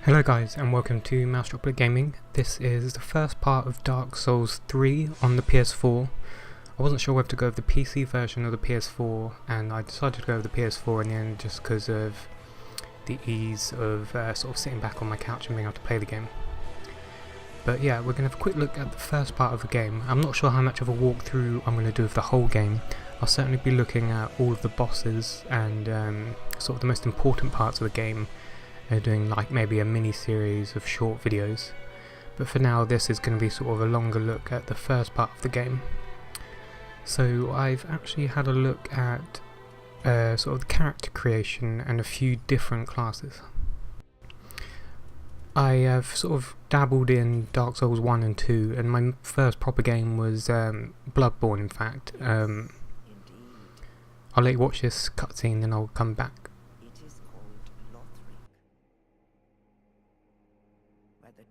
Hello guys and welcome to Mouse Droplet Gaming. This is the first part of Dark Souls 3 on the PS4. I wasn't sure whether to go with the PC version or the PS4, and I decided to go with the PS4 in the end just because of the ease of sort of sitting back on my couch and being able to play the game. But yeah, we're going to have a quick look at the first part of the game. I'm not sure how much of a walkthrough I'm going to do of the whole game. I'll certainly be looking at all of the bosses and sort of the most important parts of the game. Doing like maybe a mini series of short videos, but for now this is going to be sort of a longer look at the first part of the game. So I've actually had a look at sort of the character creation and a few different classes. I have sort of dabbled in Dark Souls 1 and 2, and my first proper game was Bloodborne in fact. I'll let you watch this cutscene then I'll come back.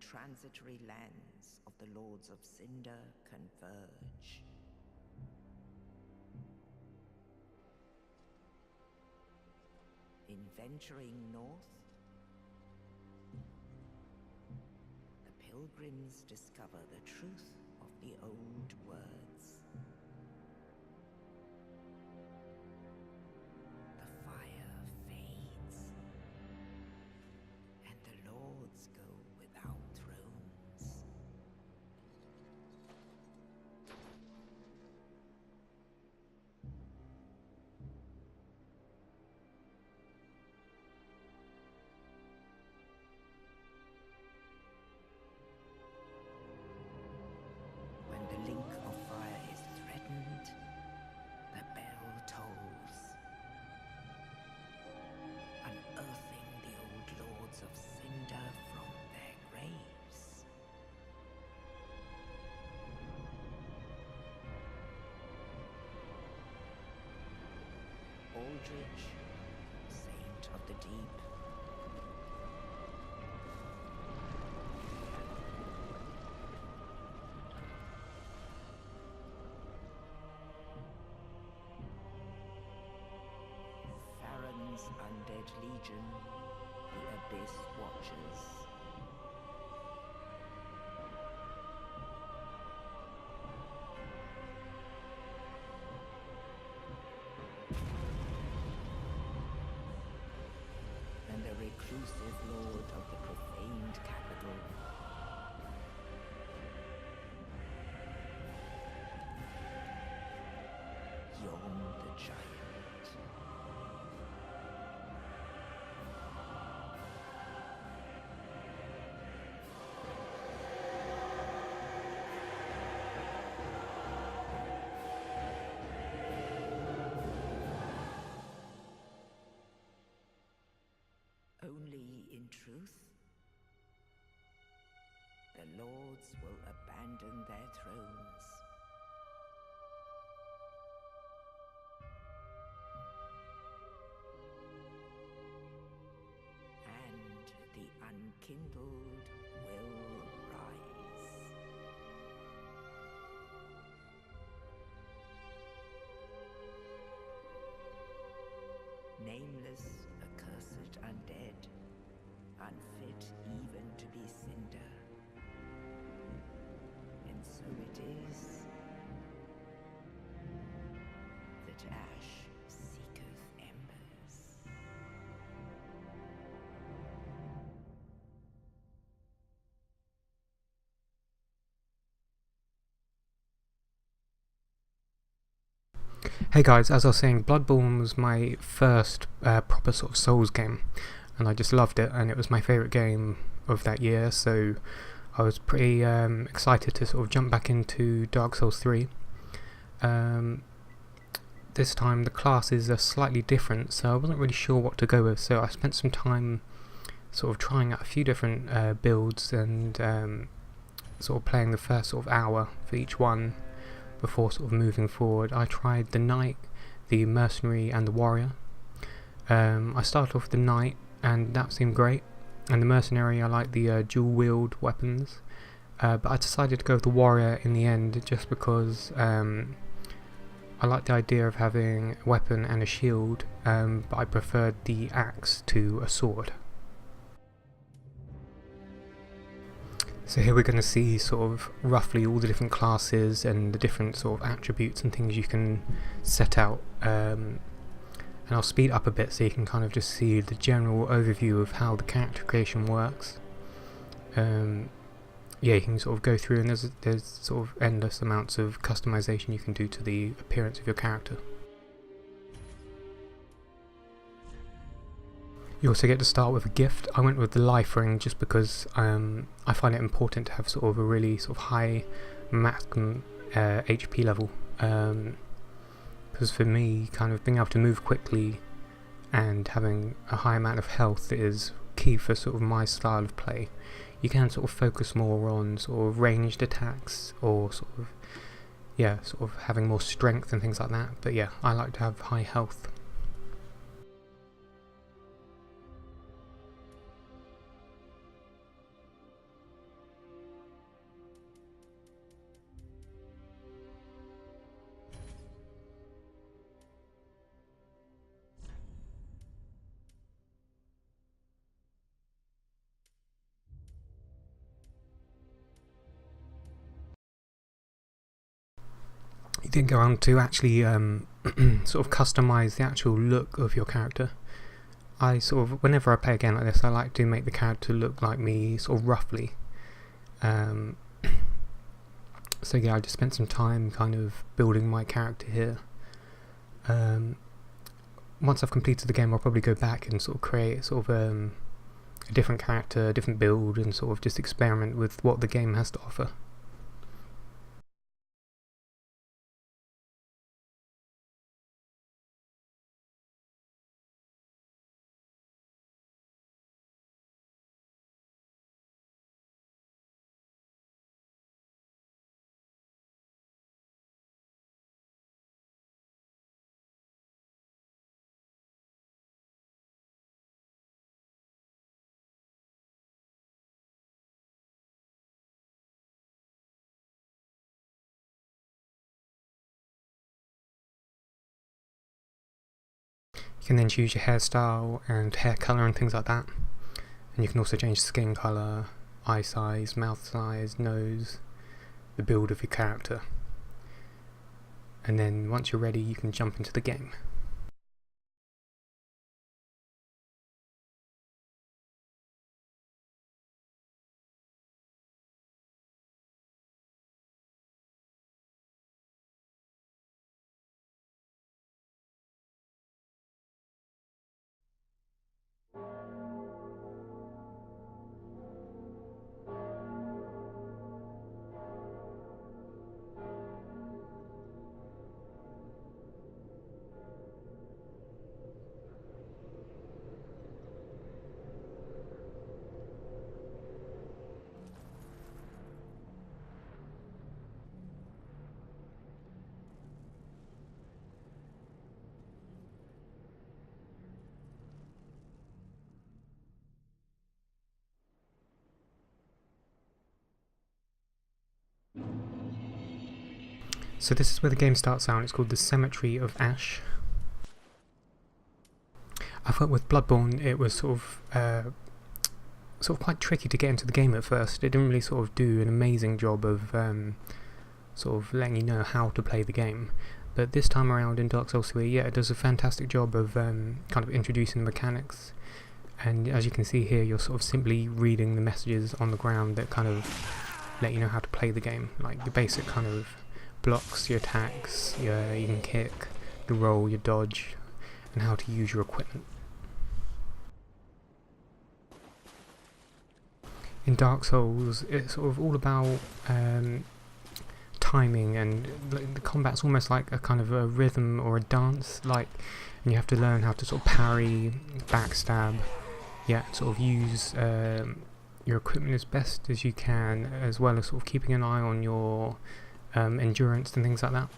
Transitory lands of the Lords of Cinder converge. In venturing north, the pilgrims discover the truth of the old words. The fire fades, and the lords go without thrones. When the link of fire is threatened, the bell tolls, unearthing the old lords of Cinder from their graves. Aldrich, Saint of the Deep. Farron's Undead Legion, the Abyss Watchers. And a reclusive lord of the profaned capital. Yon the Giant. Only in truth, the lords will abandon their thrones. And the unkindled will rise. Nameless, accursed undead, unfit even to be cinder. And so it is that ash seeketh embers. Hey guys, as I was saying, Bloodborne was my first proper sort of Souls game, and I just loved it, and it was my favourite game of that year, so I was pretty excited to sort of jump back into Dark Souls 3. This time the classes are slightly different, so I wasn't really sure what to go with, so I spent some time sort of trying out a few different builds and sort of playing the first sort of hour for each one before sort of moving forward. I tried the Knight, the Mercenary and the Warrior. I started off with the Knight and that seemed great, and the Mercenary I like the dual wield weapons, but I decided to go with the Warrior in the end just because I like the idea of having a weapon and a shield, but I preferred the axe to a sword. So here we're going to see sort of roughly all the different classes and the different sort of attributes and things you can set out, and I'll speed up a bit so you can kind of just see the general overview of how the character creation works. Yeah, you can sort of go through, and there's sort of endless amounts of customization you can do to the appearance of your character. You also get to start with a gift. I went with the life ring just because I find it important to have sort of a really sort of high maximum HP level, because for me, kind of being able to move quickly and having a high amount of health is key for sort of my style of play. You can sort of focus more on sort of ranged attacks, or sort of having more strength and things like that, but yeah, I like to have high health. You didn't go on to actually sort of customize the actual look of your character. I sort of, whenever I play a game like this, I like to make the character look like me sort of roughly. So yeah, I just spent some time kind of building my character here. Once I've completed the game, I'll probably go back and sort of create sort of a different character, a different build, and sort of just experiment with what the game has to offer. You can then choose your hairstyle and hair colour and things like that. And you can also change skin colour, eye size, mouth size, nose, the build of your character. And then once you're ready, you can jump into the game. So this is where the game starts out. It's called the Cemetery of Ash. I thought with Bloodborne it was sort of quite tricky to get into the game at first. It didn't really sort of do an amazing job of sort of letting you know how to play the game. But this time around in Dark Souls 3, yeah, it does a fantastic job of kind of introducing the mechanics. And as you can see here, you're sort of simply reading the messages on the ground that kind of let you know how to play the game. Like your basic kind of blocks, your attacks, you can kick, your roll, your dodge, and how to use your equipment. In Dark Souls, it's sort of all about timing, and the combat's almost like a kind of a rhythm or a dance, and you have to learn how to sort of parry, backstab, sort of use your equipment as best as you can, as well as sort of keeping an eye on your endurance and things like that.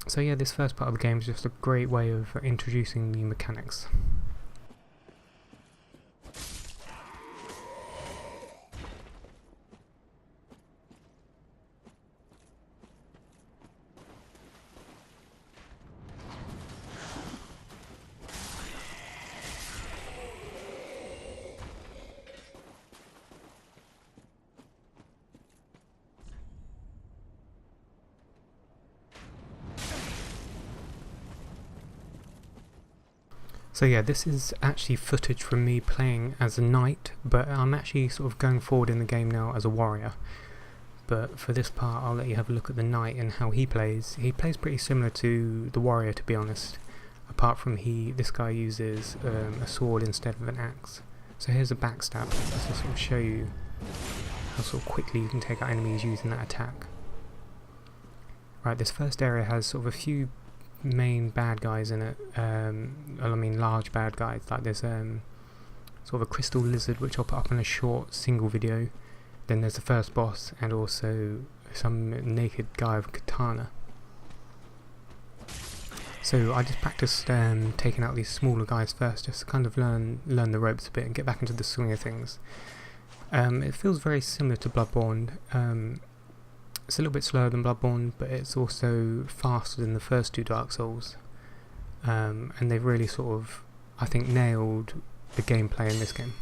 So yeah, this first part of the game is just a great way of introducing the mechanics. So yeah, this is actually footage from me playing as a knight, but I'm actually sort of going forward in the game now as a warrior. But for this part I'll let you have a look at the knight and how he plays. He plays pretty similar to the warrior, to be honest, apart from this guy uses a sword instead of an axe. So here's a backstab, just to sort of show you how sort of quickly you can take out enemies using that attack. Right, this first area has sort of a few main bad guys in it. I mean large bad guys, like there's sort of a crystal lizard, which I'll put up in a short single video. Then there's the first boss, and also some naked guy with a katana. So I just practiced taking out these smaller guys first, just to kind of learn the ropes a bit and get back into the swing of things. It feels very similar to Bloodborne. It's a little bit slower than Bloodborne, but it's also faster than the first two Dark Souls. And they've really sort of, I think, nailed the gameplay in this game.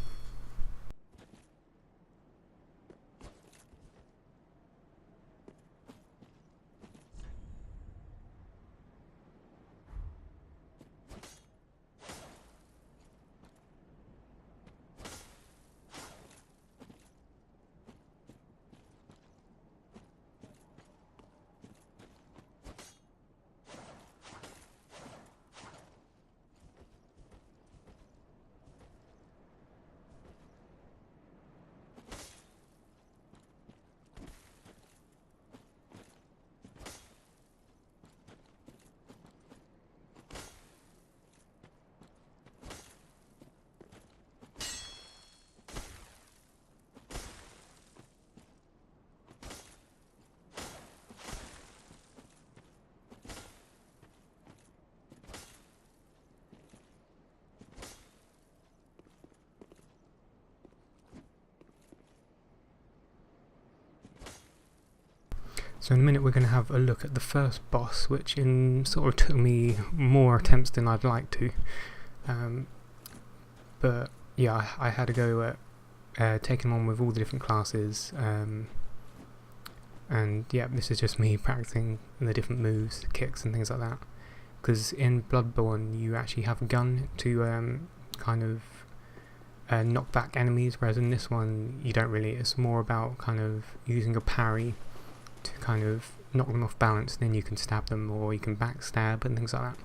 So in a minute we're going to have a look at the first boss, which sort of took me more attempts than I'd like to. But yeah, I had to go at taking on with all the different classes. And yeah, this is just me practicing the different moves, kicks and things like that. Because in Bloodborne you actually have a gun to kind of knock back enemies, whereas in this one you don't really. It's more about kind of using a parry to kind of knock them off balance, then you can stab them, or you can backstab and things like that.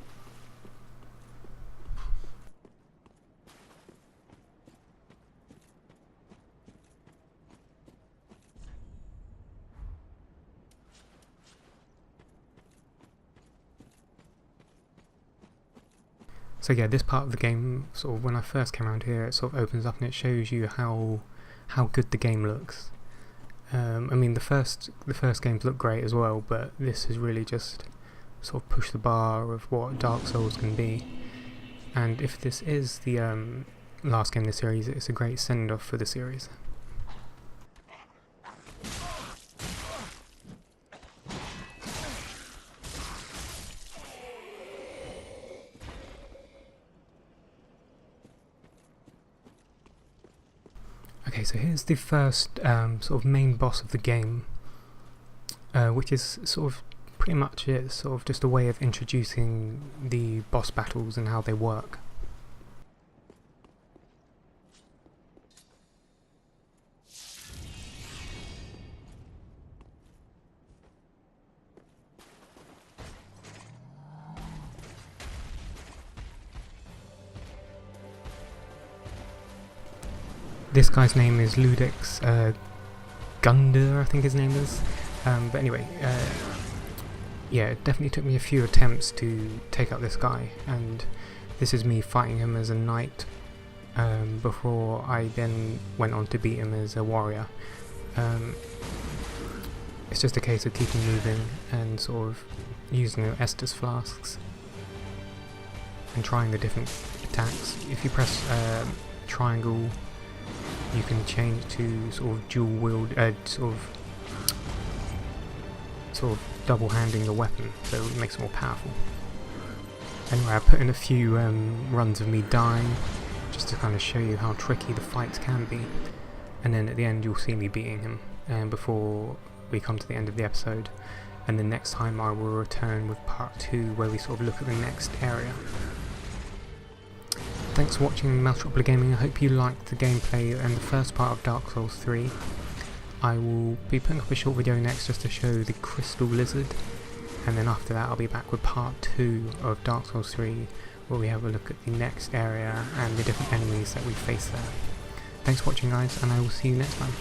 So yeah, this part of the game, sort of when I first came around here, it sort of opens up and it shows you how good the game looks. I mean the first games look great as well, but this has really just sort of pushed the bar of what Dark Souls can be. And if this is the last game in the series, it's a great send-off for the series. Okay, so here's the first sort of main boss of the game, which is sort of pretty much it, sort of just a way of introducing the boss battles and how they work. This guy's name is Ludix Gunder, I think his name is. But anyway, yeah, it definitely took me a few attempts to take out this guy, and this is me fighting him as a knight before I then went on to beat him as a warrior. It's just a case of keeping moving and sort of using the Estus flasks and trying the different attacks. If you press triangle, you can change to sort of dual wield, sort of double handing the weapon, so it makes it more powerful. Anyway, I put in a few runs of me dying, just to kind of show you how tricky the fights can be, and then at the end you'll see me beating him, before we come to the end of the episode. And then next time I will return with part 2, where we sort of look at the next area. Thanks for watching Mousetrap Gaming. I hope you liked the gameplay and the first part of Dark Souls 3. I will be putting up a short video next just to show the Crystal Lizard, and then after that I'll be back with part 2 of Dark Souls 3, where we have a look at the next area and the different enemies that we face there. Thanks for watching guys, and I will see you next time.